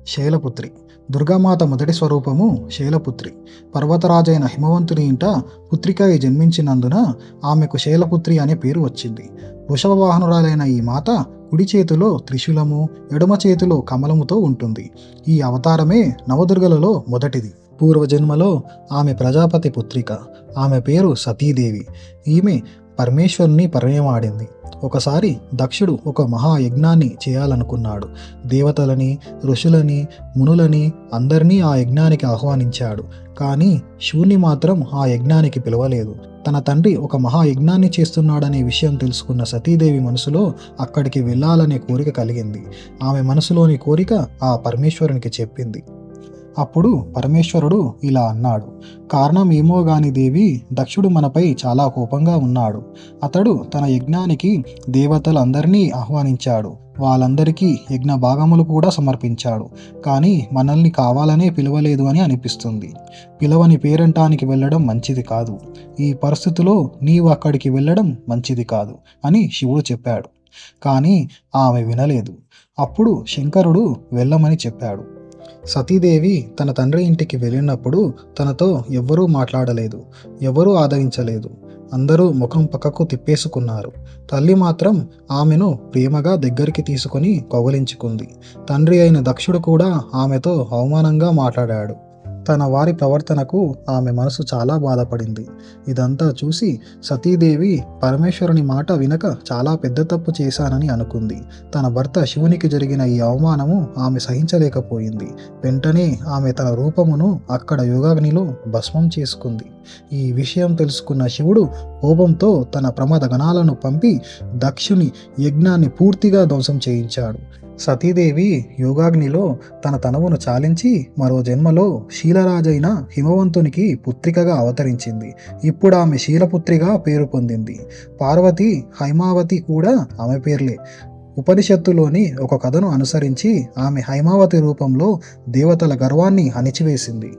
శైలపుత్రి. దుర్గామాత మొదటి స్వరూపము శైలపుత్రి. పర్వతరాజైన హిమవంతుని ఇంట పుత్రికై జన్మించినందున ఆమెకు శైలపుత్రి అనే పేరు వచ్చింది. వృషభ వాహనురాలైన ఈ మాత కుడి చేతిలో త్రిశూలము, ఎడమ చేతిలో కమలముతో ఉంటుంది. ఈ అవతారమే నవదుర్గలలో మొదటిది. పూర్వజన్మలో ఆమె ప్రజాపతి పుత్రిక. ఆమె పేరు సతీదేవి. ఈమె పరమేశ్వరుని పరిణయమాడింది. ఒకసారి దక్షుడు ఒక మహాయజ్ఞాన్ని చేయాలనుకున్నాడు. దేవతలని, ఋషులని, మునులని అందరినీ ఆ యజ్ఞానికి ఆహ్వానించాడు. కానీ శివుని మాత్రం ఆ యజ్ఞానికి పిలవలేదు. తన తండ్రి ఒక మహాయజ్ఞాన్ని చేస్తున్నాడనే విషయం తెలుసుకున్న సతీదేవి మనసులో అక్కడికి వెళ్ళాలనే కోరిక కలిగింది. ఆమె మనసులోని కోరిక ఆ పరమేశ్వరునికి చెప్పింది. అప్పుడు పరమేశ్వరుడు ఇలా అన్నాడు, కారణం ఏమో గాని దేవి, దక్షుడు మనపై చాలా కోపంగా ఉన్నాడు. అతడు తన యజ్ఞానికి దేవతలందరినీ ఆహ్వానించాడు. వాళ్ళందరికీ యజ్ఞ భాగములు కూడా సమర్పించాడు. కానీ మనల్ని కావాలనే పిలవలేదు అని అనిపిస్తుంది. పిలవని పేరంటానికి వెళ్ళడం మంచిది కాదు. ఈ పరిస్థితిలో నీవు అక్కడికి వెళ్ళడం మంచిది కాదు అని శివుడు చెప్పాడు. కానీ ఆమె వినలేదు. అప్పుడు శంకరుడు వెళ్ళమని చెప్పాడు. సతీదేవి తన తండ్రి ఇంటికి వెళ్ళినప్పుడు తనతో ఎవ్వరూ మాట్లాడలేదు, ఎవరూ ఆదరించలేదు. అందరూ ముఖం పక్కకు తిప్పేసుకున్నారు. తల్లి మాత్రం ఆమెను ప్రేమగా దగ్గరికి తీసుకొని కౌగిలించుకుంది. తండ్రి అయిన దక్షుడు కూడా ఆమెతో అవమానంగా మాట్లాడాడు. తన వారి ప్రవర్తనకు ఆమె మనసు చాలా బాధపడింది. ఇదంతా చూసి సతీదేవి పరమేశ్వరుని మాట వినక చాలా పెద్ద తప్పు చేశానని అనుకుంది. తన భర్త శివునికి జరిగిన ఈ అవమానము ఆమె సహించలేకపోయింది. వెంటనే ఆమె తన రూపమును అక్కడ యోగాగ్నిలో భస్మం చేసుకుంది. ఈ విషయం తెలుసుకున్న శివుడు కోపంతో తన ప్రమద గణాలను పంపి దక్షుని యజ్ఞాన్ని పూర్తిగా ధ్వంసం చేయించాడు. సతీదేవి యోగాగ్నిలో తన తనువును చాలించి మరో జన్మలో శీలరాజైన హిమవంతునికి పుత్రికగా అవతరించింది. ఇప్పుడు ఆమె శీలపుత్రిగా పేరు పొందింది. పార్వతి, హైమావతి కూడా ఆమె పేర్లే. ఉపనిషత్తులోని ఒక కథను అనుసరించి ఆమె హైమావతి రూపంలో దేవతల గర్వాన్ని అణిచివేసింది.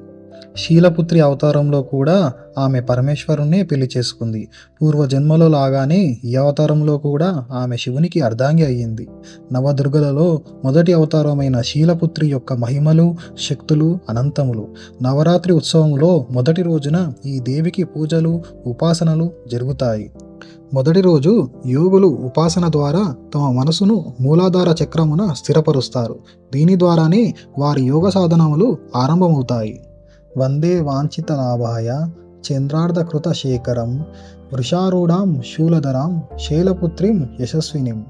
శీలపుత్రి అవతారంలో కూడా ఆమె పరమేశ్వరుణ్ణే పెళ్లి చేసుకుంది. పూర్వజన్మలో లాగానే ఈ అవతారంలో కూడా ఆమె శివునికి అర్ధాంగి అయ్యింది. నవదుర్గలలో మొదటి అవతారమైన శీలపుత్రి యొక్క మహిమలు, శక్తులు అనంతములు. నవరాత్రి ఉత్సవంలో మొదటి రోజున ఈ దేవికి పూజలు, ఉపాసనలు జరుగుతాయి. మొదటి రోజు యోగులు ఉపాసన ద్వారా తమ మనసును మూలాధార చక్రమున స్థిరపరుస్తారు. దీని ద్వారానే వారి యోగ సాధనములు ఆరంభమవుతాయి. వందే వాంఛిత లాభాయ చంద్రార్ధకృత శేఖరం వృషారూఢాం శూలధరాం శైలపుత్రిం యశస్వినిం.